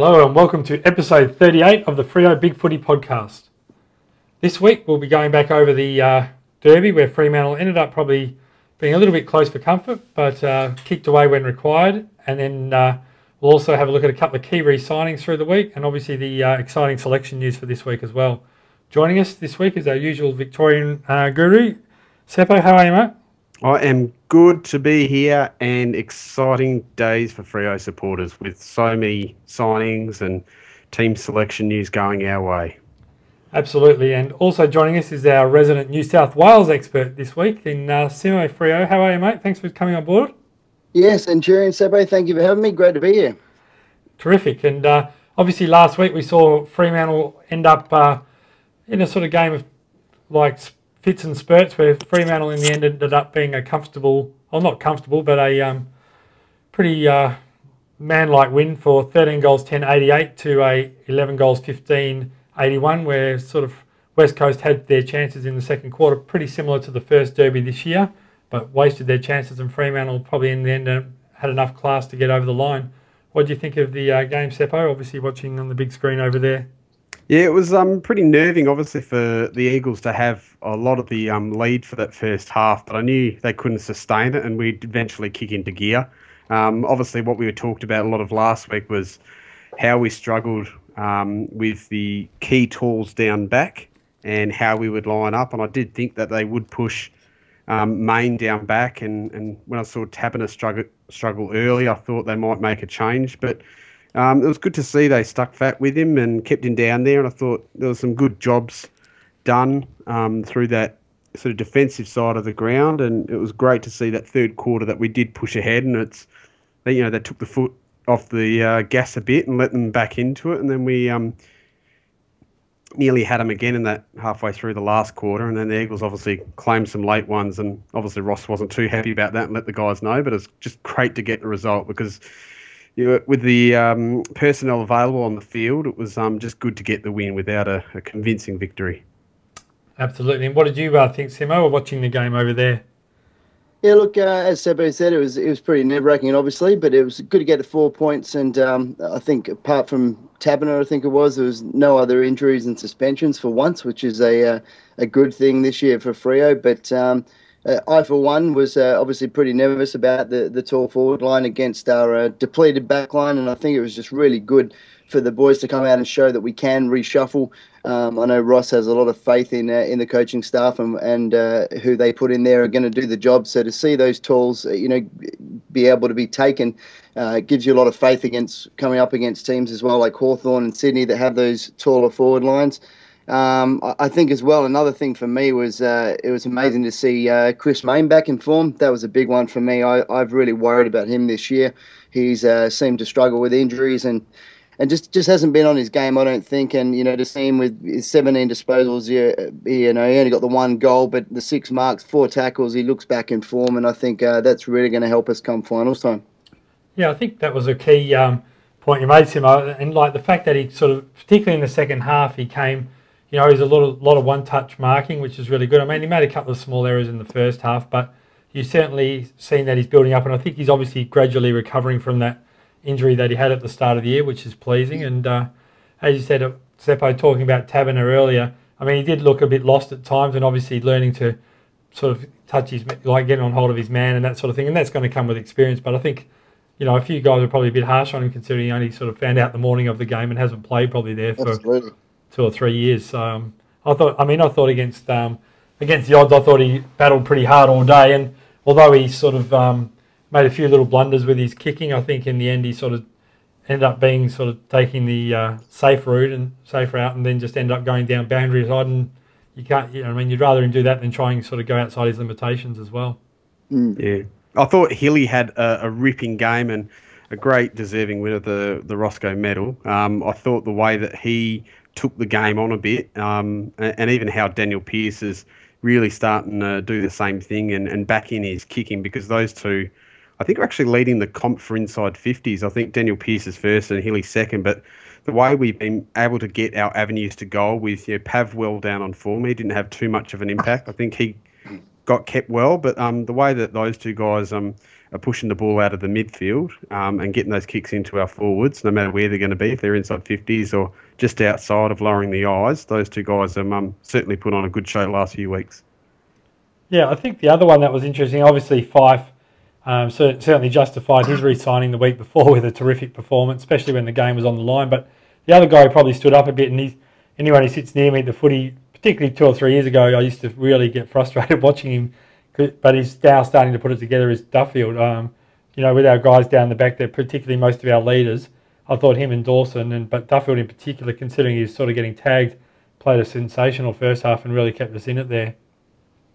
Hello and welcome to episode 38 of the Freo Big Footy podcast. This week we'll be going back over the Derby where Fremantle ended up probably being a little bit close for comfort but kicked away when required, and then we'll also have a look at a couple of key re-signings through the week and obviously the exciting selection news for this week as well. Joining us this week is our usual Victorian guru, Seppo. How are you, mate? I am good to be here, and exciting days for Freo supporters with so many signings and team selection news going our way. Absolutely, and also joining us is our resident New South Wales expert this week in SimmoFreo. How are you, mate? Thanks for coming on board. Yes, Centurions and Seppo, thank you for having me. Great to be here. Terrific, and obviously last week we saw Fremantle end up in a sort of game of like fits and spurts where Fremantle in the end ended up being a comfortable, well not comfortable, but a pretty man-like win for 13 goals 10-88 to a 11 goals 15-81, where sort of West Coast had their chances in the second quarter, pretty similar to the first derby this year, but wasted their chances, and Fremantle probably in the end had enough class to get over the line. What do you think of the game, Seppo? Obviously watching on the big screen over there. Yeah, it was pretty nerving, obviously, for the Eagles to have a lot of the lead for that first half, but I knew they couldn't sustain it and we'd eventually kick into gear. Obviously, what we were talked about a lot of last week was how we struggled with the key tools down back and how we would line up, and I did think that they would push Main down back, and when I saw Taberner struggle early, I thought they might make a change, but it was good to see they stuck fat with him and kept him down there, and I thought there was some good jobs done through that sort of defensive side of the ground, and it was great to see that third quarter that we did push ahead, and they took the foot off the gas a bit and let them back into it, and then we nearly had them again in that halfway through the last quarter, and then the Eagles obviously claimed some late ones, and obviously Ross wasn't too happy about that and let the guys know, but it's just great to get the result because with the personnel available on the field, it was just good to get the win without a convincing victory. Absolutely. And what did you think, Simo, watching the game over there? Yeah, look, as Seppo said, it was pretty nerve-wracking, obviously, but it was good to get the 4 points. And I think apart from Taberner, I think it was, there was no other injuries and suspensions for once, which is a good thing this year for Freo. But I, for one, was obviously pretty nervous about the tall forward line against our depleted back line, and I think it was just really good for the boys to come out and show that we can reshuffle. I know Ross has a lot of faith in the coaching staff and who they put in there are going to do the job. So to see those talls, be able to be taken, gives you a lot of faith against coming up against teams as well like Hawthorn and Sydney that have those taller forward lines. I think as well, another thing for me was it was amazing to see Chris Main back in form. That was a big one for me. I've really worried about him this year. He's seemed to struggle with injuries and just hasn't been on his game, I don't think. And, to see him with his 17 disposals, he only got the 1 goal, but the 6 marks, 4 tackles, he looks back in form, and I think that's really going to help us come finals time. Yeah, I think that was a key point you made, Simo, and like the fact that he sort of, particularly in the second half, he came, he's a lot of one-touch marking, which is really good. I mean, he made a couple of small errors in the first half, but you've certainly seen that he's building up, and I think he's obviously gradually recovering from that injury that he had at the start of the year, which is pleasing. And as you said, Seppo, talking about Taberner earlier, I mean, he did look a bit lost at times, and obviously learning to sort of touch getting on hold of his man and that sort of thing, and that's going to come with experience. But I think, a few guys are probably a bit harsh on him considering he only sort of found out the morning of the game and hasn't played probably there for Absolutely. 2 or 3 years. So I thought against the odds, I thought he battled pretty hard all day, and although he sort of made a few little blunders with his kicking, I think in the end he sort of ended up being sort of taking the safe route and safer out, and then just ended up going down boundary side. And you can't, you'd rather him do that than try and sort of go outside his limitations as well. Yeah, I thought Hilly had a ripping game and a great deserving win of the Roscoe medal. I thought the way that he took the game on a bit, and even how Daniel Pearce is really starting to do the same thing and back in his kicking, because those two, I think, are actually leading the comp for inside 50s. I think Daniel Pearce is first and Hilly second, but the way we've been able to get our avenues to goal with Pav well down on form, he didn't have too much of an impact. I think he got kept well, but the way that those two guys are pushing the ball out of the midfield and getting those kicks into our forwards, no matter where they're going to be, if they're inside 50s or just outside of lowering the eyes, those two guys have certainly put on a good show the last few weeks. Yeah, I think the other one that was interesting, obviously Fife certainly justified his re-signing the week before with a terrific performance, especially when the game was on the line. But the other guy probably stood up a bit, and anyone who sits near me at the footy, particularly 2 or 3 years ago, I used to really get frustrated watching him, but he's now starting to put it together, is Duffield. With our guys down the back there, particularly most of our leaders, I thought him and Dawson, but Duffield in particular, considering he was sort of getting tagged, played a sensational first half and really kept us in it there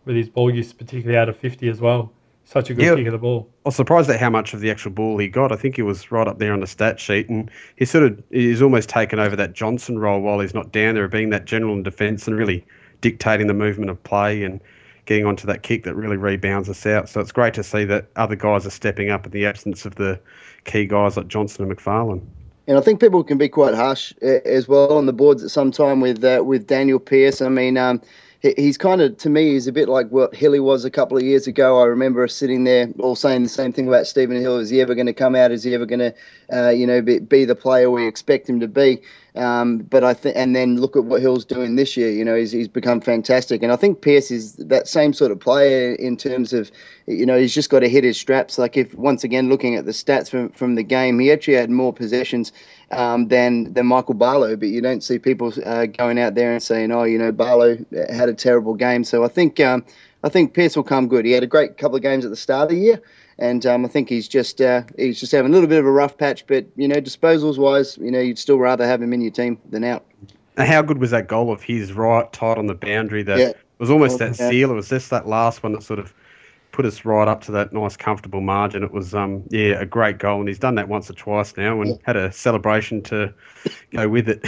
with his ball use, particularly out of 50 as well. Such a good kick of the ball. I was surprised at how much of the actual ball he got. I think he was right up there on the stat sheet, and he's almost taken over that Johnson role while he's not down there, being that general in defence and really dictating the movement of play and getting onto that kick that really rebounds us out. So it's great to see that other guys are stepping up in the absence of the key guys like Johnson and McFarlane. And I think people can be quite harsh as well on the boards at some time with Daniel Pearce. I mean, he's kind of, to me, he's a bit like what Hilly was a couple of years ago. I remember us sitting there all saying the same thing about Stephen Hill. Is he ever going to come out? Is he ever going to, be the player we expect him to be? But I think, and then look at what Hill's doing this year. He's become fantastic, and I think Pearce is that same sort of player in terms of, he's just got to hit his straps. Like if once again looking at the stats from the game, he actually had more possessions than Michael Barlow, but you don't see people going out there and saying, Barlow had a terrible game. So I think Pearce will come good. He had a great couple of games at the start of the year. And I think he's just having a little bit of a rough patch, but disposals wise, you'd still rather have him in your team than out. And how good was that goal of his right tight on the boundary? That was almost that seal. It was just that last one that sort of put us right up to that nice, comfortable margin. It was a great goal, and he's done that once or twice now, and had a celebration to go with it.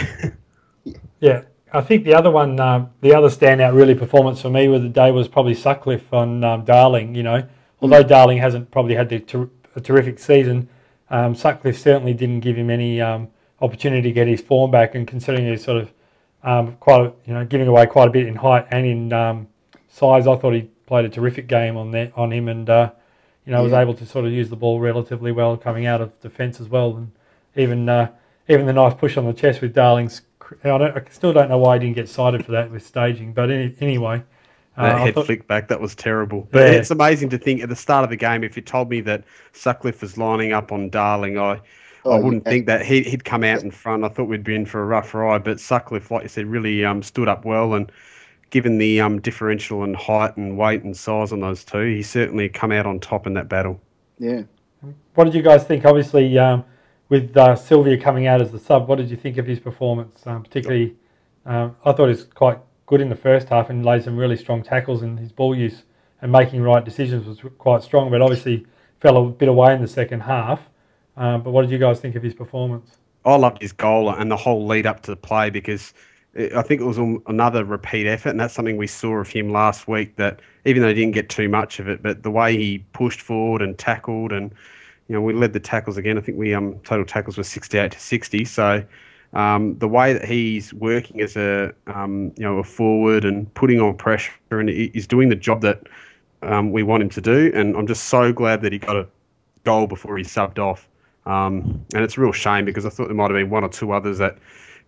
Yeah, I think the other one, the other standout really performance for me with the day was probably Sutcliffe on Darling. Although Darling hasn't probably had a terrific season, Sutcliffe certainly didn't give him any opportunity to get his form back. And considering he's sort of giving away quite a bit in height and in size, I thought he played a terrific game on him, and was able to sort of use the ball relatively well coming out of defence as well. And even the nice push on the chest with Darling's, I still don't know why he didn't get cited for that with staging. But anyway. That head flick back, that was terrible. But it's amazing to think at the start of the game, if you told me that Sutcliffe was lining up on Darling, I wouldn't think that he'd come out in front. I thought we'd be in for a rough ride. But Sutcliffe, like you said, really stood up well. And given the differential in height and weight and size on those two, he certainly come out on top in that battle. Yeah. What did you guys think? Obviously, with Sylvia coming out as the sub, what did you think of his performance? Particularly, I thought it was quite good in the first half and laid some really strong tackles, and his ball use and making right decisions was quite strong, but obviously fell a bit away in the second half. But what did you guys think of his performance? I loved his goal and the whole lead up to the play, because I think it was another repeat effort, and that's something we saw of him last week, that even though he didn't get too much of it, but the way he pushed forward and tackled, and we led the tackles again. I think we total tackles were 68 to 60, so the way that he's working as a forward and putting on pressure, and he's doing the job that we want him to do. And I'm just so glad that he got a goal before he subbed off. And it's a real shame, because I thought there might have been one or two others that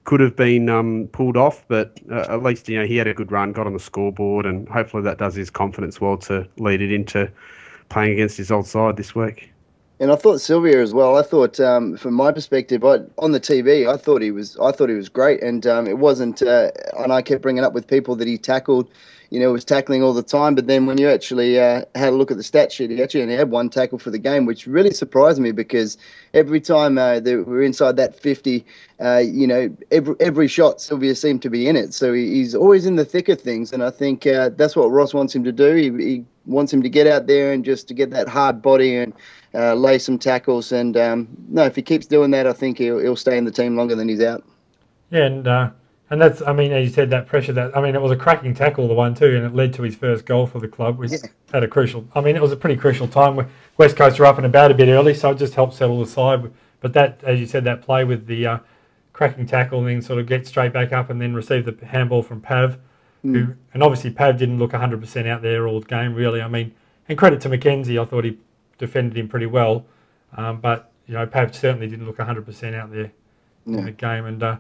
could have been pulled off. But at least he had a good run, got on the scoreboard, and hopefully that does his confidence well to lead it into playing against his old side this week. And I thought Sylvia as well. I thought, from my perspective, on the TV, I thought he was great. And it wasn't. And I kept bringing up with people that he tackled, was tackling all the time. But then when you actually had a look at the stat sheet, he actually only had one tackle for the game, which really surprised me, because every time we're inside that 50, every shot Sylvia seemed to be in it. So he's always in the thick of things, and I think that's what Ross wants him to do. He wants him to get out there and just to get that hard body and lay some tackles. And if he keeps doing that, I think he'll stay in the team longer than he's out. Yeah, and that's, as you said, that pressure, it was a cracking tackle, the one too, and it led to his first goal for the club, which had a crucial, it was a pretty crucial time where West Coast were up and about a bit early, so it just helped settle the side. But that, as you said, that play with the cracking tackle, and then sort of get straight back up and then receive the handball from Pav, And obviously Pav didn't look 100% out there all game, really. I mean, and credit to Mackenzie, I thought he defended him pretty well. But, Pav certainly didn't look 100% out there in the game. And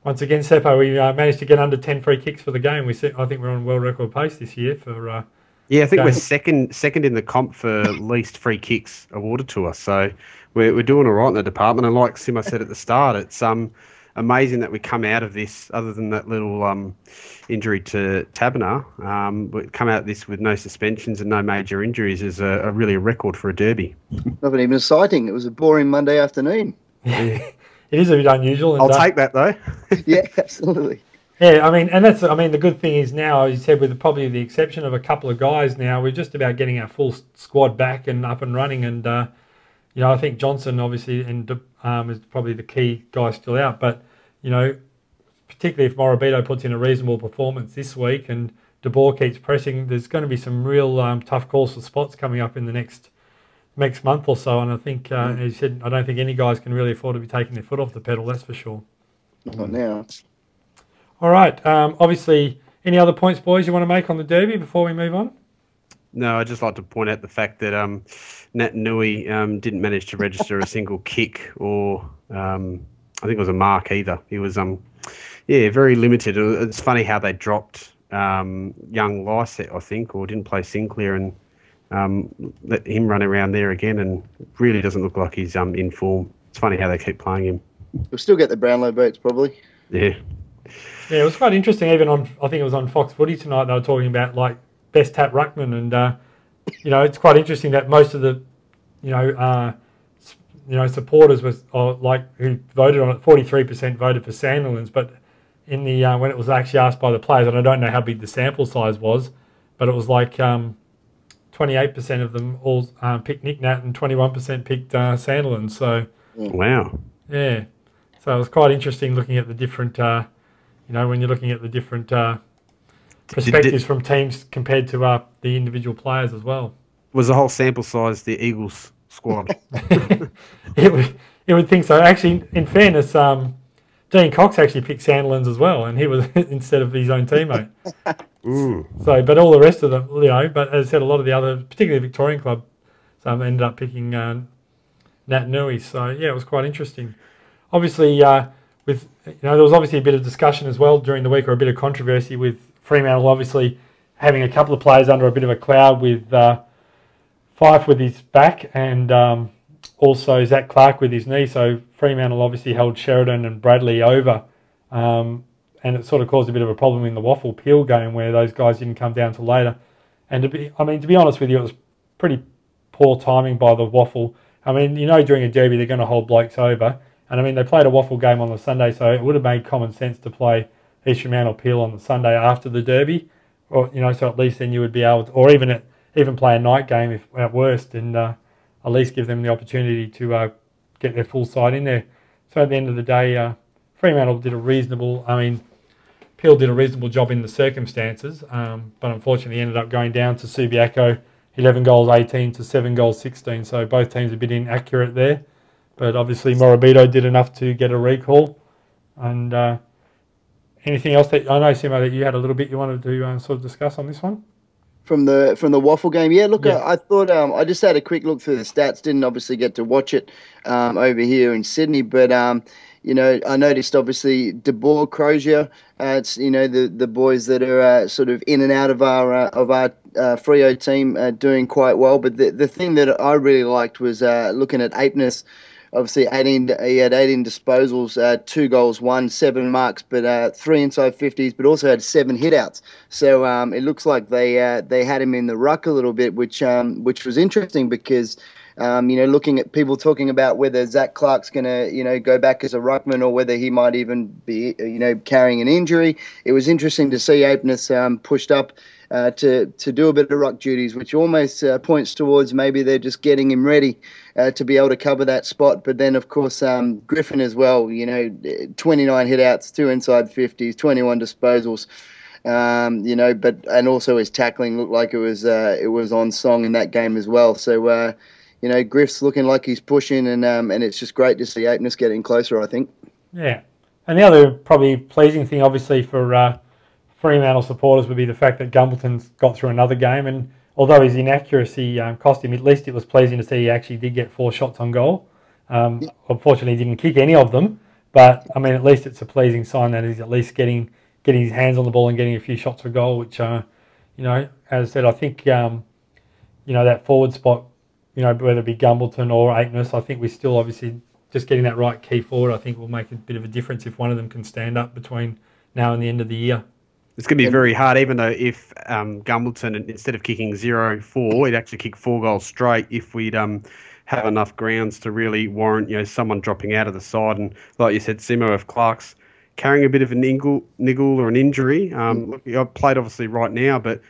once again, Seppo, we managed to get under 10 free kicks for the game. I think we're on world record pace this year for... I think we're second in the comp for least free kicks awarded to us. So we're doing all right in the department. And like Simo said at the start, it's amazing that we come out of this, other than that little injury to Taberner, we come out of this with no suspensions and no major injuries is really a record for a derby. Not even a sighting. It was a boring Monday afternoon. It is a bit unusual. And, I'll take that, though. Yeah, absolutely. Yeah, the good thing is now, as you said, with probably the exception of a couple of guys now, we're just about getting our full squad back and up and running. And, I think Johnson, obviously, is probably the key guy still out. But, particularly if Morabito puts in a reasonable performance this week and De Boer keeps pressing, there's going to be some real tough calls for spots coming up in the next month or so. And I think, as you said, I don't think any guys can really afford to be taking their foot off the pedal, that's for sure. Not now. All right. Obviously, any other points, boys, you want to make on the derby before we move on? No, I'd just like to point out the fact that Nat Nui didn't manage to register a single kick or I think it was a mark either. He was very limited. It's funny how they dropped young Lysette, I think, or didn't play Sinclair and let him run around there again, and really doesn't look like he's in form. It's funny how they keep playing him. We'll still get the Brownlow votes probably. Yeah. Yeah, it was quite interesting. Even I think it was on Fox Footy tonight, they were talking about like best tap ruckman, and it's quite interesting that most of the supporters who voted on it, 43% voted for Sandilands, but in the when it was actually asked by the players, and I don't know how big the sample size was, but it was like 28% of them all picked Nick Nat and 21% picked Sandilands. So wow, yeah, so it was quite interesting looking at the different. When you're looking at the different perspectives from teams compared to the individual players as well. Was the whole sample size the Eagles squad? It would think so. Actually, in fairness, Dean Cox actually picked Sandilands as well, and he was instead of his own teammate. Ooh. So, but all the rest of them, but as I said, a lot of the other, particularly the Victorian club, ended up picking Nat Nui. So, yeah, it was quite interesting. Obviously, there was obviously a bit of discussion as well during the week, or a bit of controversy with Fremantle obviously having a couple of players under a bit of a cloud with Fife with his back and also Zach Clark with his knee. So Fremantle obviously held Sheridan and Bradley over, and it sort of caused a bit of a problem in the Waffle Peel game where those guys didn't come down till later. And to be honest with you, it was pretty poor timing by the Waffle. During a derby they're going to hold blokes over. And they played a Waffle game on the Sunday, so it would have made common sense to play East Fremantle Peel on the Sunday after the derby, or so at least then you would be able to, or even play a night game if at worst, and at least give them the opportunity to get their full side in there. So at the end of the day, Fremantle did a reasonable. Peel did a reasonable job in the circumstances, but unfortunately ended up going down to Subiaco, 11 goals 18 to 7 goals 16. So both teams a bit inaccurate there. But obviously Morabito did enough to get a recall. And anything else that I know, Simo, that you had a little bit you wanted to sort of discuss on this one? From the Waffle game, I thought I just had a quick look through the stats. Didn't obviously get to watch it over here in Sydney, but I noticed obviously De Boer, Crozier. It's the boys that are sort of in and out of our Freo team doing quite well. But the thing that I really liked was looking at Apeness. Obviously, he had 18 disposals, 2 goals, 7 marks, but 3 inside 50s, but also had 7 hitouts. So it looks like they had him in the ruck a little bit, which was interesting because looking at people talking about whether Zach Clark's going to go back as a ruckman or whether he might even be carrying an injury. It was interesting to see Apeness pushed up to do a bit of ruck duties, which almost points towards maybe they're just getting him ready to be able to cover that spot. But then, of course, Griffin as well, 29 hitouts, 2 inside 50s, 21 disposals, and also his tackling looked like it was on song in that game as well. So, Griff's looking like he's pushing, and it's just great to see Apeness getting closer, I think. Yeah. And the other probably pleasing thing, obviously, for Fremantle supporters would be the fact that Gumbleton's got through another game, and although his inaccuracy cost him, at least it was pleasing to see he actually did get 4 shots on goal. Unfortunately, he didn't kick any of them, but I mean, at least it's a pleasing sign that he's at least getting his hands on the ball and getting a few shots for goal, which, you know, as I said, I think, you know, that forward spot, you know, whether it be Gumbleton or Aitness, I think we're still obviously just getting that right key forward, I think will make a bit of a difference if one of them can stand up between now and the end of the year. It's going to be very hard, even though if Gumbleton, instead of kicking 0-4, he'd actually kick 4 goals straight if we'd have enough grounds to really warrant, you know, someone dropping out of the side. And like you said, Simmo, if Clark's carrying a bit of a niggle or an injury, look, I've played obviously right now, but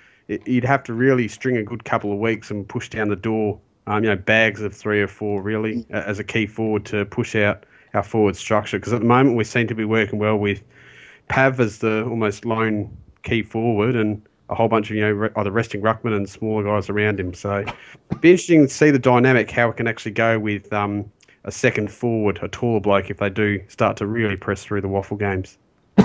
you'd have to really string a good couple of weeks and push down the door, you know, bags of 3 or 4 really as a key forward to push out our forward structure. Because at the moment we seem to be working well with Pav as the almost lone key forward and a whole bunch of, you know, either resting ruckman and smaller guys around him. So it'd be interesting to see the dynamic, how it can actually go with a second forward, a taller bloke, if they do start to really press through the waffle games.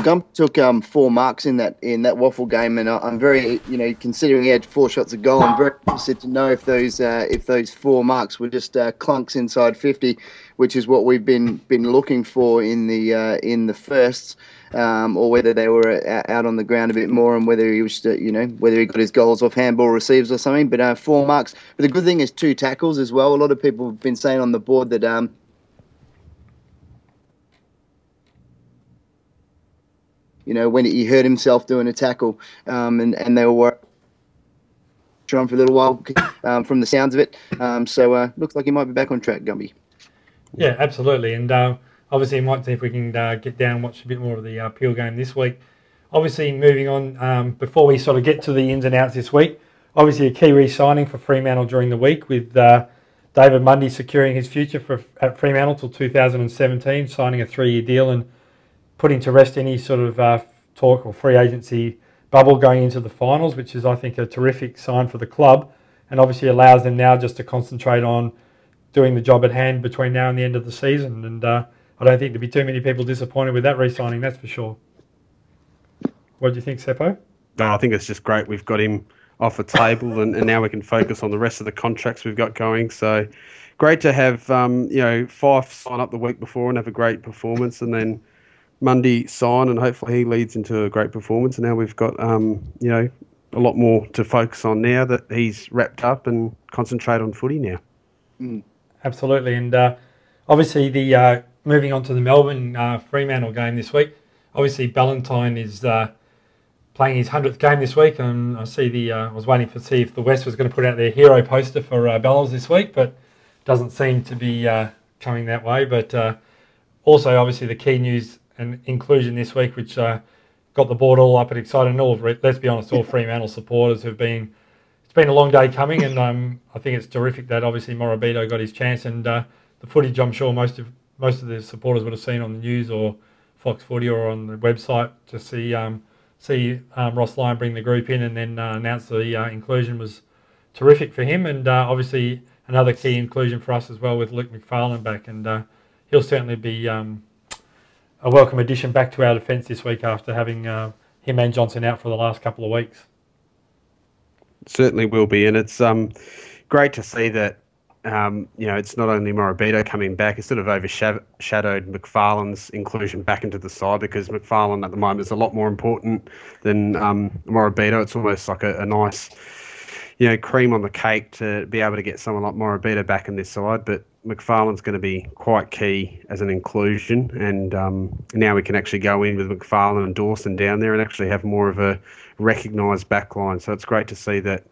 Gump took 4 marks in that waffle game, and I'm very, you know, considering he had 4 shots a goal, I'm very interested to know if those 4 marks were just clunks inside 50, which is what we've been looking for in the firsts, or whether they were out on the ground a bit more, and whether he was, you know, whether he got his goals off handball receives or something. But 4 marks. But the good thing is 2 tackles as well. A lot of people have been saying on the board that you know, when he hurt himself doing a tackle, and they were trying for a little while from the sounds of it. So looks like he might be back on track, Gumby. Yeah, absolutely. And obviously, we might see if we can get down and watch a bit more of the Peel game this week. Obviously, moving on, before we sort of get to the ins and outs this week, obviously a key re-signing for Fremantle during the week with David Mundy securing his future at Fremantle till 2017, signing a 3-year deal and putting to rest any sort of talk or free agency bubble going into the finals, which is, I think, a terrific sign for the club, and obviously allows them now just to concentrate on doing the job at hand between now and the end of the season. And I don't think there'll be too many people disappointed with that re-signing, that's for sure. What do you think, Seppo? No, I think it's just great. We've got him off the table, and now we can focus on the rest of the contracts we've got going. So great to have, you know, Fife sign up the week before and have a great performance, and then Mundy sign, and hopefully he leads into a great performance. And now we've got, you know, a lot more to focus on now that he's wrapped up, and concentrate on footy now. Absolutely. And obviously the moving on to the Melbourne Fremantle game this week, obviously Ballantyne is playing his 100th game this week, and I see I was waiting to see if the West was going to put out their hero poster for Ballas this week, but doesn't seem to be coming that way. But also obviously the key news and inclusion this week, which got the board all up and excited, and all, let's be honest, all Fremantle supporters have been. It's been a long day coming, and I think it's terrific that obviously Mora got his chance, and the footage I'm sure most of the supporters would have seen on the news or Fox Footy or on the website to see Ross Lyon bring the group in and then announce the inclusion was terrific for him, and obviously another key inclusion for us as well with Luke McFarlane back, and he'll certainly be a welcome addition back to our defence this week after having him and Johnson out for the last couple of weeks. Certainly will be, and it's great to see that, you know, it's not only Morabito coming back, it's sort of overshadowed McFarlane's inclusion back into the side, because McFarlane at the moment is a lot more important than Morabito. It's almost like a nice, you know, cream on the cake to be able to get someone like Morabito back in this side, but McFarlane's going to be quite key as an inclusion, and now we can actually go in with McFarlane and Dawson down there and actually have more of a recognised backline. So it's great to see that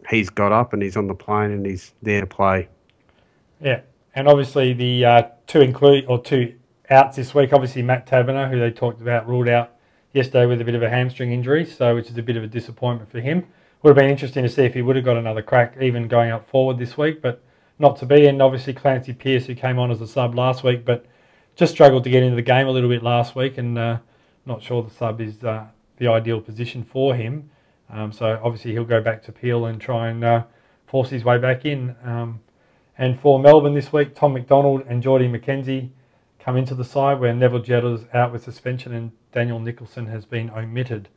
he's got up and he's on the plane and he's there to play. Yeah, and obviously the two outs this week, obviously Matt Taberner, who they talked about, ruled out yesterday with a bit of a hamstring injury, so which is a bit of a disappointment for him. Would have been interesting to see if he would have got another crack even going up forward this week, but not to be. And obviously Clancy Pearce, who came on as a sub last week, but just struggled to get into the game a little bit last week, and not sure the sub is the ideal position for him. So obviously he'll go back to Peel and try and force his way back in. And for Melbourne this week, Tom McDonald and Geordie McKenzie come into the side, where Neville Jeddler's out with suspension and Daniel Nicholson has been omitted.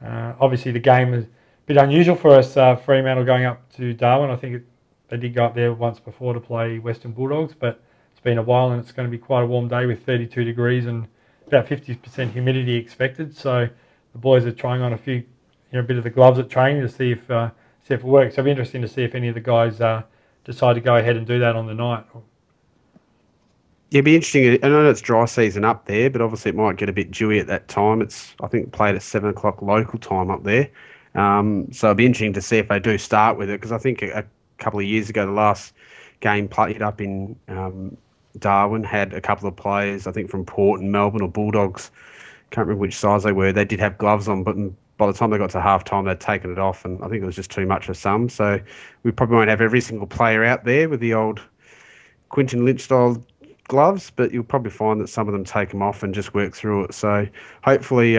Obviously, the game is a bit unusual for us, Fremantle going up to Darwin. I think they did go up there once before to play Western Bulldogs, but it's been a while and it's going to be quite a warm day with 32 degrees and about 50% humidity expected. So the boys are trying on a bit of the gloves at training to see if it works. So it'll be interesting to see if any of the guys decide to go ahead and do that on the night. Yeah, it'd be interesting. I know it's dry season up there, but obviously it might get a bit dewy at that time. It's, I think, played at 7 o'clock local time up there. So it'd be interesting to see if they do start with it, because I think a couple of years ago, the last game played up in Darwin had a couple of players, I think from Port and Melbourne or Bulldogs, can't remember which size they were. They did have gloves on, but by the time they got to half time, they'd taken it off, and I think it was just too much for some. So we probably won't have every single player out there with the old Quinton Lynch style gloves, but you'll probably find that some of them take them off and just work through it. So hopefully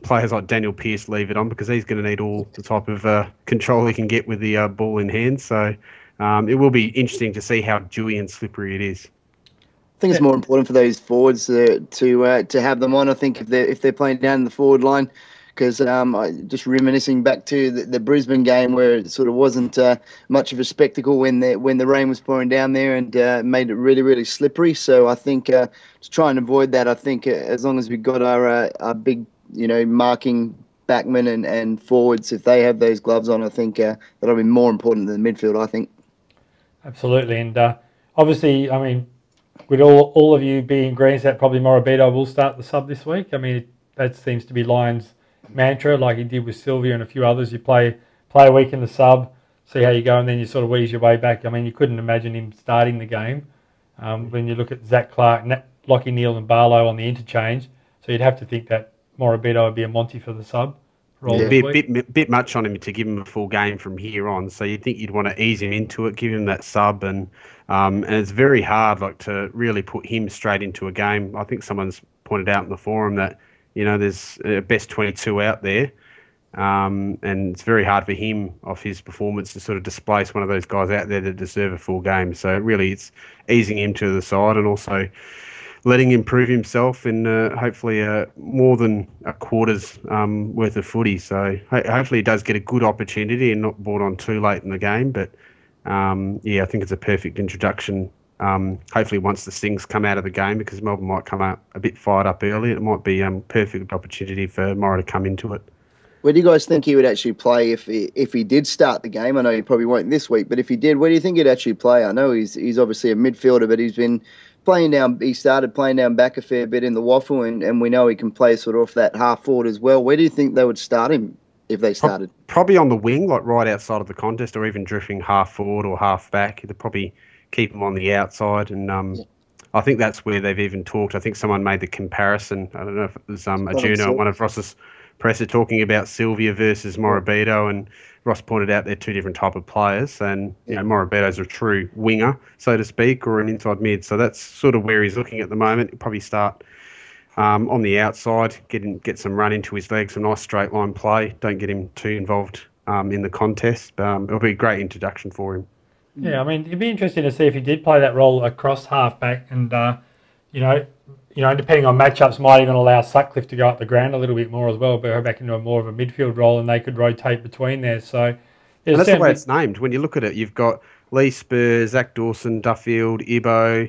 players like Daniel Pearce leave it on, because he's going to need all the type of control he can get with the ball in hand. So it will be interesting to see how dewy and slippery it is. I think it's more important for those forwards to have them on. I think if they're playing down the forward line, because just reminiscing back to the Brisbane game where it sort of wasn't much of a spectacle when the rain was pouring down there and made it really, really slippery. So I think to try and avoid that, I think as long as we've got our big, marking backmen and forwards, if they have those gloves on, I think that'll be more important than the midfield, I think. Absolutely. And obviously, I mean, with all of you being greens, that probably Morabito will start the sub this week. I mean, that seems to be Lions' mantra, like he did with Sylvia and a few others. You play a week in the sub, see how you go, and then you sort of ease your way back. I mean, you couldn't imagine him starting the game. When you look at Zach Clark, Lockie Neal and Barlow on the interchange, so you'd have to think that Morabito would be a Monty for the sub. Yeah, bit much on him to give him a full game from here on. So you'd think you'd want to ease him into it, give him that sub, and it's very hard to really put him straight into a game. I think someone's pointed out in the forum that there's a best 22 out there, and it's very hard for him off his performance to sort of displace one of those guys out there that deserve a full game. So really, it's easing him to the side and also letting him prove himself in hopefully more than a quarter's worth of footy. So hopefully he does get a good opportunity and not brought on too late in the game. But I think it's a perfect introduction. Hopefully once the Stings come out of the game, because Melbourne might come out a bit fired up early, it might be a perfect opportunity for Mora to come into it. Where do you guys think he would actually play if he did start the game? I know he probably won't this week, but if he did, where do you think he'd actually play? I know he's obviously a midfielder, but he's been playing down. He started playing down back a fair bit in the waffle, and we know he can play sort of off that half forward as well. Where do you think they would start him if they started? Probably on the wing, like right outside of the contest, or even drifting half forward or half back. They'd probably keep him on the outside, and I think that's where they've even talked. I think someone made the comparison. I don't know if it was a Juno, one of Ross's presser, talking about Sylvia versus Morabito, and Ross pointed out they're two different type of players, and Morabito's a true winger, so to speak, or an inside mid. So that's sort of where he's looking at the moment. He'll probably start on the outside, get some run into his legs, some nice straight line play. Don't get him too involved in the contest. It'll be a great introduction for him. Yeah, I mean, it'd be interesting to see if he did play that role across half-back, and depending on matchups, might even allow Sutcliffe to go up the ground a little bit more as well, but go back into more of a midfield role, and they could rotate between there. So and that's the way it's named. When you look at it, you've got Lee Spur, Zach Dawson, Duffield, Ibo,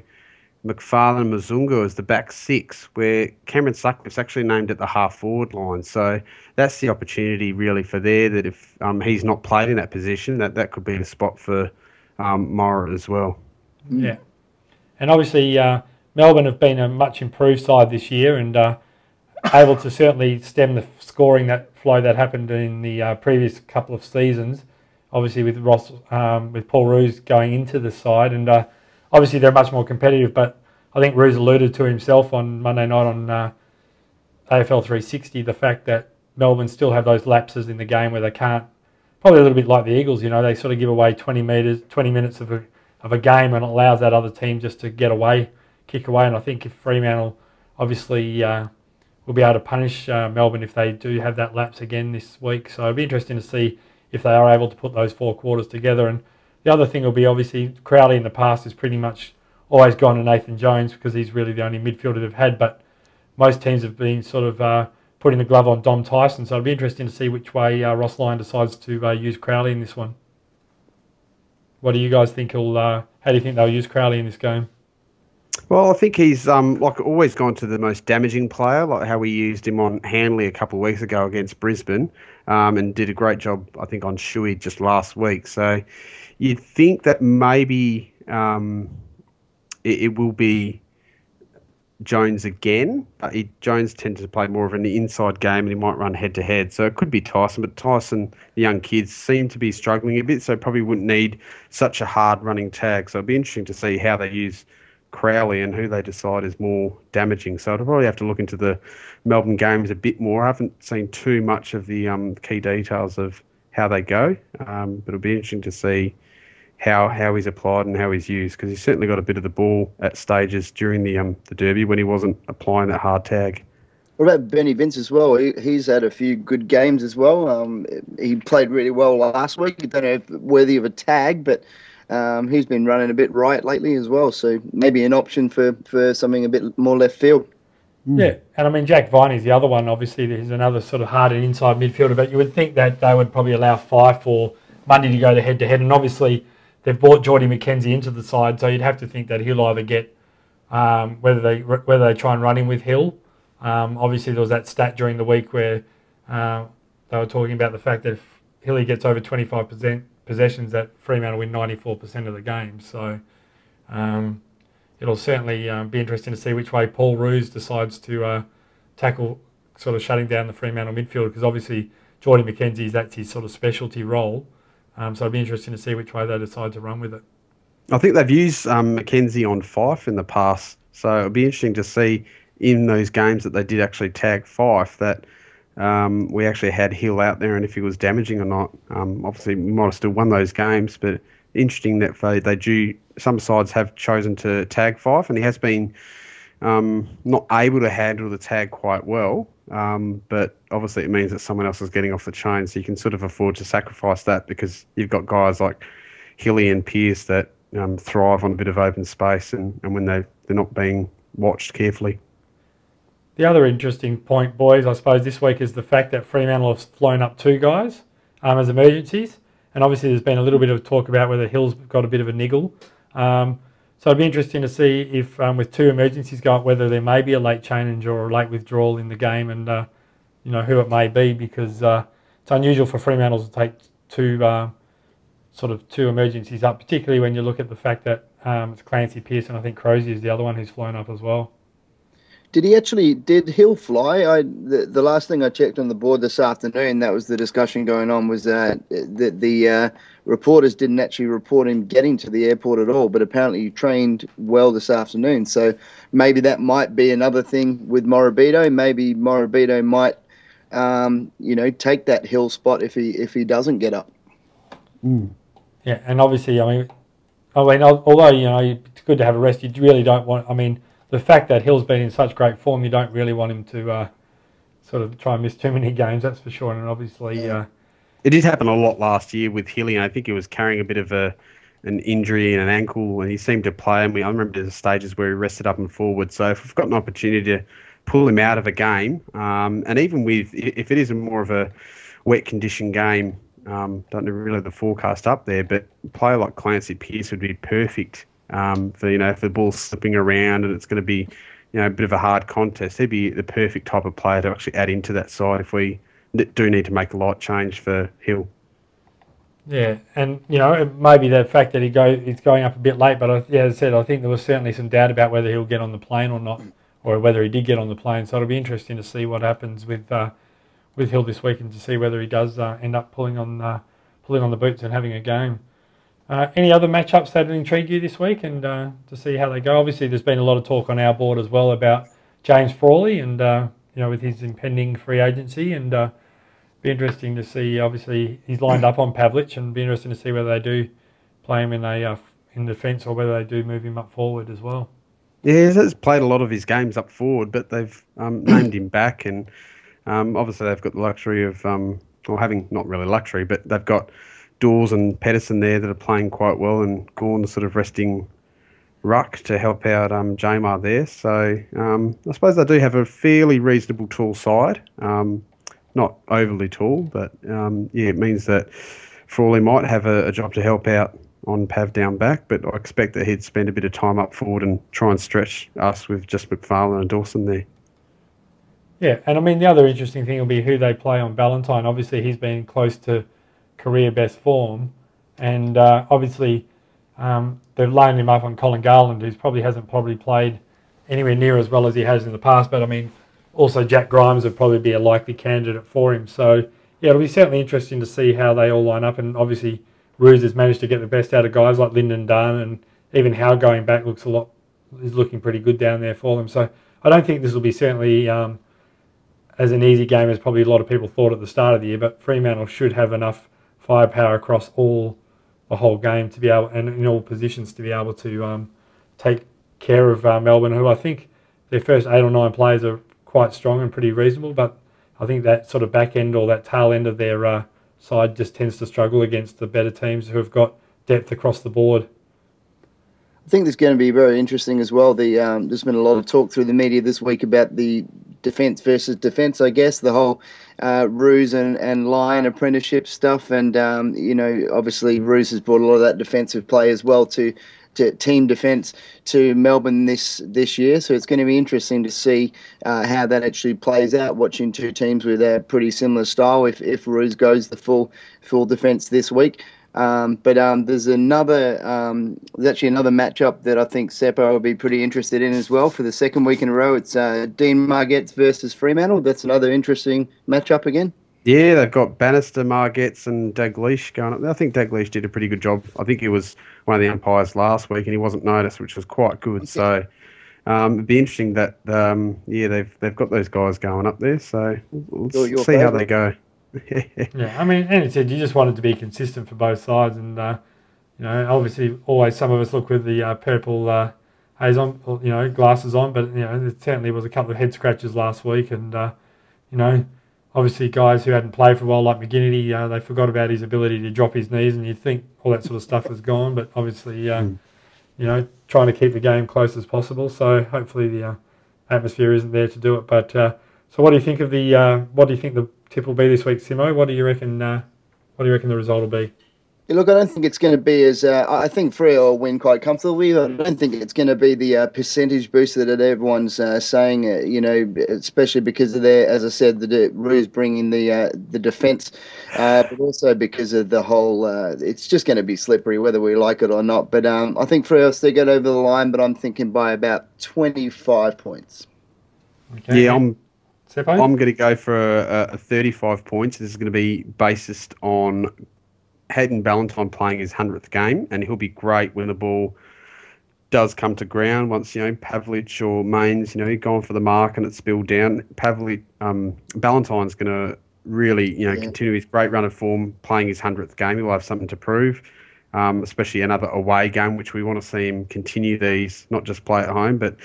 McFarlane, and Mazunga as the back six, where Cameron Sutcliffe's actually named at the half-forward line. So that's the opportunity really for there, that if he's not played in that position, that could be the spot for Mora as well. Yeah. And obviously Melbourne have been a much improved side this year, and able to certainly stem the scoring that flow that happened in the previous couple of seasons. Obviously with with Paul Roos going into the side, and obviously they're much more competitive. But I think Roos alluded to himself on Monday night on AFL 360 the fact that Melbourne still have those lapses in the game where they can't. Probably a little bit like the Eagles, they sort of give away 20 minutes of a game, and it allows that other team just to get away, kick away. And I think if Fremantle obviously will be able to punish Melbourne if they do have that lapse again this week. So it'll be interesting to see if they are able to put those four quarters together. And the other thing will be, obviously, Crowley in the past has pretty much always gone to Nathan Jones because he's really the only midfielder they've had. But most teams have been sort of putting the glove on Dom Tyson. So it'll be interesting to see which way Ross Lyon decides to use Crowley in this one. What do you guys think how do you think they'll use Crowley in this game? Well, I think he's like always gone to the most damaging player, like how we used him on Hanley a couple of weeks ago against Brisbane, and did a great job, I think, on Shuey just last week. So you'd think that maybe it will be Jones again. Jones tends to play more of an inside game, and he might run head-to-head. So it could be Tyson, but Tyson, the young kids, seem to be struggling a bit, so probably wouldn't need such a hard-running tag. So it'll be interesting to see how they use Crowley and who they decide is more damaging. So I'll probably have to look into the Melbourne games a bit more. I haven't seen too much of the key details of how they go, but it'll be interesting to see how he's applied and how he's used, because he's certainly got a bit of the ball at stages during the Derby when he wasn't applying that hard tag. What about Benny Vince as well? He's had a few good games as well. He played really well last week. I don't know if worthy of a tag, but he's been running a bit right lately as well. So maybe an option for something a bit more left field. Yeah, and I mean, Jack Viney's the other one. Obviously, there's another sort of hard and inside midfielder, but you would think that they would probably allow Fife or Mundy to go to head-to-head, and obviously they've brought Geordie McKenzie into the side, so you'd have to think that he'll either get whether they try and run him with Hill. Obviously, there was that stat during the week where they were talking about the fact that if Hilly gets over 25% possessions, that Fremantle win 94% of the game. So it'll certainly be interesting to see which way Paul Roos decides to tackle sort of shutting down the Fremantle midfield, because obviously Geordie McKenzie, that's his sort of specialty role. So it'll be interesting to see which way they decide to run with it. I think they've used McKenzie on Fife in the past, so it'll be interesting to see in those games that they did actually tag Fife that we actually had Hill out there, and if he was damaging or not. Obviously, we might have still won those games, but interesting that they do. Some sides have chosen to tag Fife, and he has been not able to handle the tag quite well. But obviously, it means that someone else is getting off the chain, so you can sort of afford to sacrifice that, because you've got guys like Hilly and Pearce that thrive on a bit of open space, and when they're not being watched carefully. The other interesting point, boys, I suppose this week is the fact that Fremantle have flown up 2 guys as emergencies, and obviously there's been a little bit of talk about whether Hill's got a bit of a niggle. So it'd be interesting to see if with 2 emergencies go up, whether there may be a late change or a late withdrawal in the game, and who it may be, because it's unusual for Fremantle to take 2 emergencies up, particularly when you look at the fact that it's Clancy, Pearce, and I think Crozier is the other one who's flown up as well. Did Hill fly? The last thing I checked on the board this afternoon, that was the discussion going on, was that the reporters didn't actually report him getting to the airport at all, but apparently he trained well this afternoon. So maybe that might be another thing with Morabito. Maybe Morabito might, take that Hill spot if he doesn't get up. Yeah, and obviously, although it's good to have a rest, you really don't want. The fact that Hill's been in such great form, you don't really want him to sort of try and miss too many games, that's for sure. And obviously... it did happen a lot last year with Hilly, and I think he was carrying a bit of an injury and an ankle, and he seemed to play. And I remember the stages where he rested up and forward. So if we've got an opportunity to pull him out of a game, and even if it is more of a wet condition game, don't know really the forecast up there, but a player like Clancy Pearce would be perfect. For if the ball's slipping around and it's going to be, a bit of a hard contest, he'd be the perfect type of player to actually add into that side if we do need to make a light change for Hill. Yeah, and it may be the fact that he's going up a bit late, but as I said, I think there was certainly some doubt about whether he'll get on the plane or not, or whether he did get on the plane. So it'll be interesting to see what happens with Hill this week, and to see whether he does end up pulling on the boots and having a game. Any other matchups that intrigue you this week, and to see how they go? Obviously, there's been a lot of talk on our board as well about James Frawley and with his impending free agency, and be interesting to see. Obviously, he's lined up on Pavlich, and be interesting to see whether they do play him in defence or whether they do move him up forward as well. Yeah, he's played a lot of his games up forward, but they've named him back, and obviously they've got the luxury of having, not really luxury, but they've got Dawes and Pedersen there that are playing quite well, and Gawn sort of resting ruck to help out Jamar there. So I suppose they do have a fairly reasonable tall side. Not overly tall, but yeah, it means that Frawley might have a job to help out on Pav down back, but I expect that he'd spend a bit of time up forward and try and stretch us with just McFarlane and Dawson there. Yeah, and I mean, the other interesting thing will be who they play on Valentine. Obviously, he's been close to career best form, and obviously they've lined him up on Colin Garland, who hasn't played anywhere near as well as he has in the past. But I mean, also Jack Grimes would probably be a likely candidate for him. So yeah, it'll be certainly interesting to see how they all line up. And obviously, Ruse has managed to get the best out of guys like Lyndon Dunn, and even Howe going back is looking pretty good down there for them. So I don't think this will be certainly as an easy game as probably a lot of people thought at the start of the year, but Fremantle should have enough firepower across the whole game to be able, and in all positions, to be able to take care of Melbourne, who I think their first 8 or 9 players are quite strong and pretty reasonable, but I think that sort of back end or that tail end of their side just tends to struggle against the better teams who have got depth across the board. I think this is going to be very interesting as well. There's been a lot of talk through the media this week about the defence versus defence, I guess, the whole Ruse and Lion apprenticeship stuff. And, obviously Ruse has brought a lot of that defensive play as well to team defence to Melbourne this year. So it's going to be interesting to see how that actually plays out, watching two teams with a pretty similar style if Ruse goes the full defence this week. But there's actually another matchup that I think Seppo will be pretty interested in as well for the second week in a row. It's Dean Margetts versus Fremantle. That's another interesting matchup again. Yeah, they've got Bannister, Margetts and Dalglish going up there. I think Dalglish did a pretty good job. I think he was one of the umpires last week and he wasn't noticed, which was quite good. So it'd be interesting that, they've got those guys going up there. So we'll see how they go. Yeah, I mean, and it said you just wanted to be consistent for both sides, and obviously, always some of us look with the purple haze on, glasses on, but there certainly was a couple of head scratches last week, and obviously guys who hadn't played for a while, like McGinnity, they forgot about his ability to drop his knees, and you'd think all that sort of stuff was gone, but obviously, trying to keep the game close as possible. So hopefully the atmosphere isn't there to do it. But so, what do you think of the tip will be this week, Simo? What do you reckon? What do you reckon the result will be? Yeah, look, I don't think it's going to be as. I think Freo will win quite comfortably. I don't think it's going to be the percentage booster that everyone's saying. Especially because of as I said, the Roos bringing the defence, but also because of the whole. It's just going to be slippery whether we like it or not. But I think Freo still get over the line, but I'm thinking by about 25 points. Okay. Yeah, I'm going to go for a 35 points. This is going to be based on Hayden Ballantyne playing his 100th game, and he'll be great when the ball does come to ground. Once Pavlich or Mains, going for the mark and it's spilled down, Ballantyne's going to really continue his great run of form, playing his 100th game. He'll have something to prove, especially another away game, which we want to see him continue these, not just play at home, but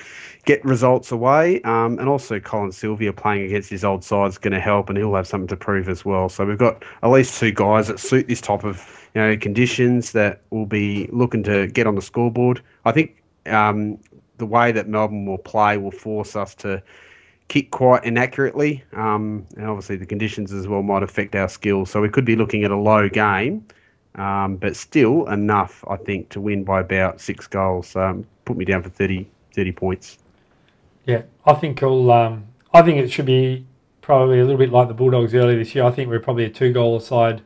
get results away. And also Colin Sylvia playing against his old side is going to help, and he'll have something to prove as well. So we've got at least two guys that suit this type of conditions that will be looking to get on the scoreboard. I think the way that Melbourne will play will force us to kick quite inaccurately, and obviously the conditions as well might affect our skills. So we could be looking at a low game, but still enough, I think, to win by about 6 goals. Put me down for 30 points. Yeah, I think it should be probably a little bit like the Bulldogs earlier this year. I think we're probably a 2-goal side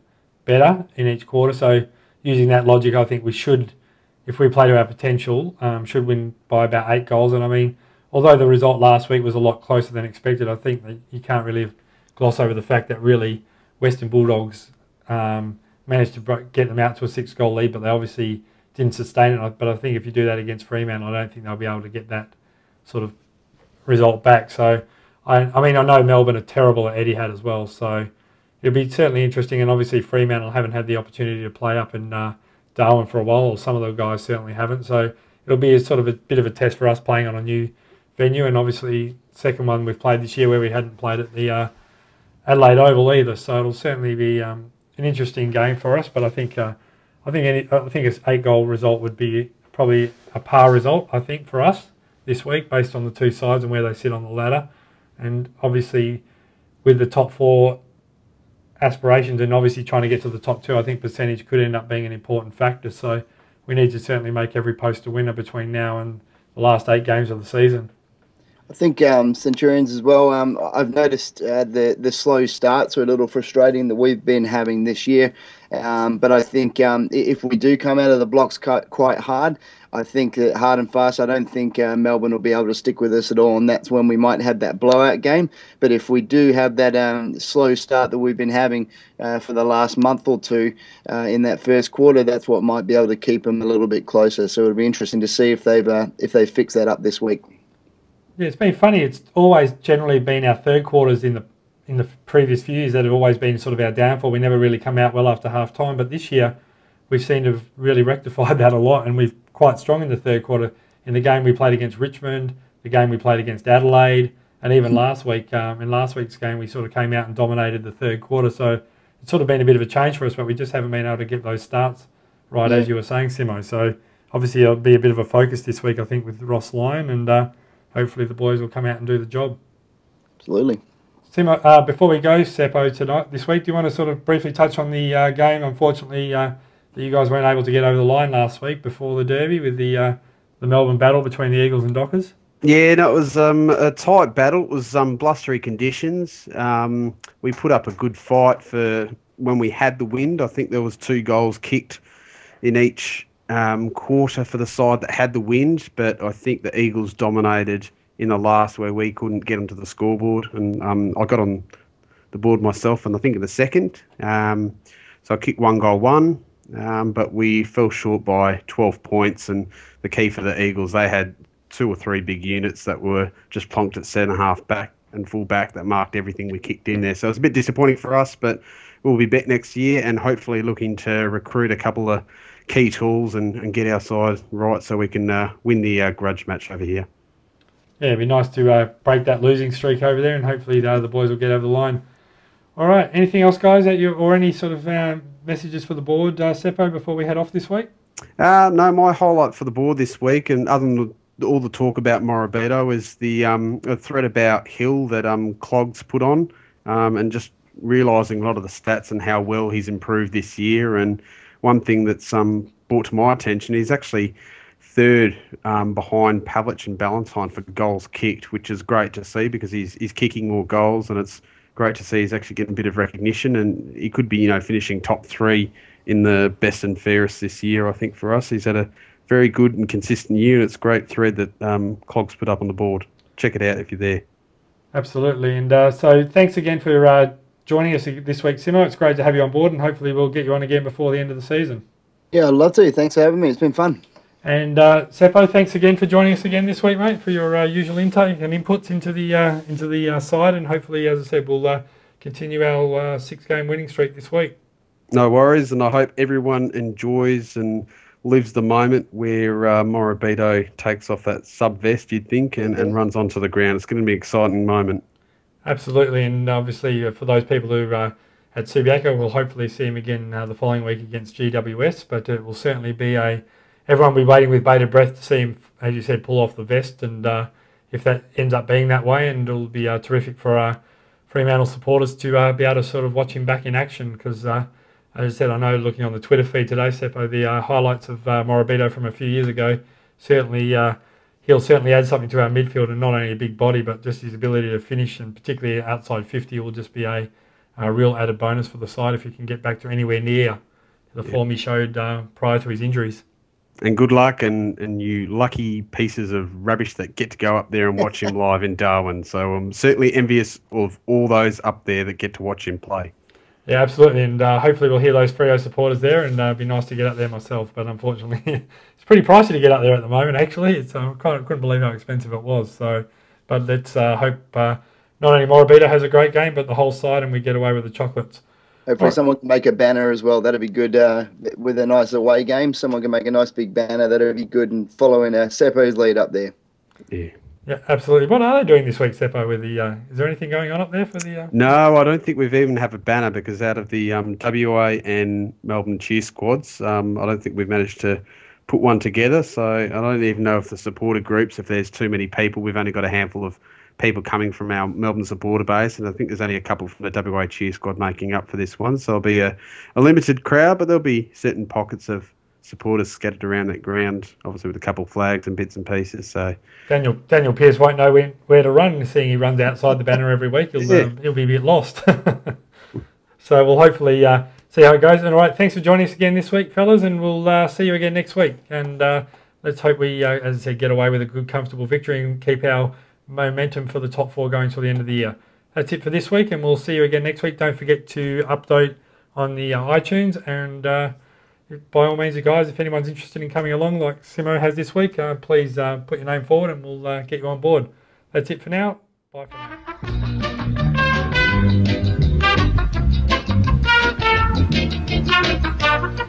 better in each quarter. So using that logic, I think we should, if we play to our potential, should win by about 8 goals. And I mean, although the result last week was a lot closer than expected, I think that you can't really gloss over the fact that really Western Bulldogs managed to get them out to a 6-goal lead, but they obviously didn't sustain it. But I think if you do that against Fremantle, I don't think they'll be able to get that sort of result back. So, I know Melbourne are terrible at Etihad as well, so it'll be certainly interesting. And obviously Fremantle haven't had the opportunity to play up in Darwin for a while, or some of the guys certainly haven't. So it'll be a sort of a bit of a test for us playing on a new venue, and obviously second one we've played this year where we hadn't played at the Adelaide Oval either. So it'll certainly be an interesting game for us. But I think an 8-goal result would be probably a par result, I think, for us this week based on the two sides and where they sit on the ladder. And obviously with the top four aspirations and obviously trying to get to the top two, I think percentage could end up being an important factor. So we need to certainly make every post a winner between now and the last 8 games of the season. I think Centurions as well. I've noticed the slow starts are a little frustrating that we've been having this year. But I think if we do come out of the blocks quite hard, I think that hard and fast, I don't think Melbourne will be able to stick with us at all. And that's when we might have that blowout game. But if we do have that slow start that we've been having for the last month or two in that first quarter, that's what might be able to keep them a little bit closer. So it'll be interesting to see if they've fixed that up this week. Yeah, it's been funny. It's always generally been our third quarters in the previous few years that have always been sort of our downfall. We never really come out well after half time, but this year we've seemed to have really rectified that a lot, and we've quite strong in the third quarter. In the game we played against Richmond, the game we played against Adelaide, and even last week, in last week's game, we sort of came out and dominated the third quarter. So it's sort of been a bit of a change for us, but we just haven't been able to get those starts right, as you were saying, Simo. So obviously it'll be a bit of a focus this week, I think, with Ross Lyon, and hopefully the boys will come out and do the job. Absolutely. Simo, before we go, Seppo, this week, do you want to sort of briefly touch on the game? Unfortunately, that you guys weren't able to get over the line last week before the Derby with the Melbourne battle between the Eagles and Dockers. Yeah, no, it was a tight battle. It was blustery conditions. We put up a good fight for when we had the wind. I think there was 2 goals kicked in each quarter for the side that had the wind, but I think the Eagles dominated in the last where we couldn't get them to the scoreboard, and I got on the board myself, and I think in the second. So I kicked 1 goal, but we fell short by 12 points, and the key for the Eagles, they had 2 or 3 big units that were just plonked at centre half back and full back that marked everything we kicked in there. So it's a bit disappointing for us, but we'll be back next year and hopefully looking to recruit a couple of key tools and get our side right so we can win the grudge match over here. Yeah, it'd be nice to break that losing streak over there, and hopefully the boys will get over the line. All right, anything else, guys, or any sort of messages for the board, Seppo, before we head off this week? No, my highlight for the board this week, and other than all the talk about Morabito, is the thread about Hill that Clogs put on, and just realising a lot of the stats and how well he's improved this year. And one thing that's brought to my attention, he's actually third behind Pavlich and Ballantyne for goals kicked, which is great to see because he's kicking more goals, and it's great to see he's actually getting a bit of recognition, and he could be finishing top 3 in the best and fairest this year. I think for us, he's had a very good and consistent year, and it's a great thread that Clogs put up on the board. Check it out if you're there. Absolutely, and so thanks again for joining us this week, Simo. It's great to have you on board, and hopefully we'll get you on again before the end of the season. Yeah, I'd love to. Thanks for having me. It's been fun. And Seppo, thanks again for joining us again this week, mate, for your usual intake and inputs into the side. And hopefully, as I said, we'll continue our 6-game winning streak this week. No worries, and I hope everyone enjoys and lives the moment where Morabito takes off that sub-vest, you'd think, and runs onto the ground. It's going to be an exciting moment. Absolutely, and obviously for those people who at Subiaco, we'll hopefully see him again the following week against GWS, but it will certainly be everyone will be waiting with bated breath to see him, as you said, pull off the vest, and if that ends up being that way, and it'll be terrific for our Fremantle supporters to be able to sort of watch him back in action, because as I said, I know looking on the Twitter feed today, Seppo, the highlights of Morabito from a few years ago, certainly he'll certainly add something to our midfield, and not only a big body, but just his ability to finish, and particularly outside 50 will just be a real added bonus for the side if he can get back to anywhere near the form he showed prior to his injuries. And good luck, and you lucky pieces of rubbish that get to go up there and watch him live in Darwin. So I'm certainly envious of all those up there that get to watch him play. Yeah, absolutely, and hopefully we'll hear those Freo supporters there, and it'd be nice to get up there myself. But unfortunately, it's pretty pricey to get up there at the moment. Actually, it's I couldn't believe how expensive it was. So, but let's hope not only Morabito has a great game, but the whole side, and we get away with the chocolates. Hopefully someone can make a banner as well. That'd be good with a nice away game. Someone can make a nice big banner. That'd be good, and following Seppo's lead up there. Yeah, absolutely. What are they doing this week, Seppo? With the is there anything going on up there for the? No, I don't think we've even have a banner, because out of the WA and Melbourne cheer squads, I don't think we've managed to put one together. So I don't even know if the supporter groups, if there's too many people. We've only got a handful of people coming from our Melbourne supporter base, and I think there's only a couple from the WA cheer squad making up for this one. So it'll be a limited crowd, but there'll be certain pockets of supporters scattered around that ground, obviously with a couple of flags and bits and pieces. So Daniel Pearce won't know where to run, seeing he runs outside the banner every week. He'll be a bit lost. So we'll hopefully see how it goes. And all right, thanks for joining us again this week, fellas, and we'll see you again next week. And let's hope we, as I said, get away with a good, comfortable victory and keep our momentum for the top 4 going till the end of the year. That's it for this week, and we'll see you again next week. Don't forget to update on the iTunes, and by all means, guys, if anyone's interested in coming along like Simmo has this week, please put your name forward and we'll get you on board. That's it for now. Bye for now.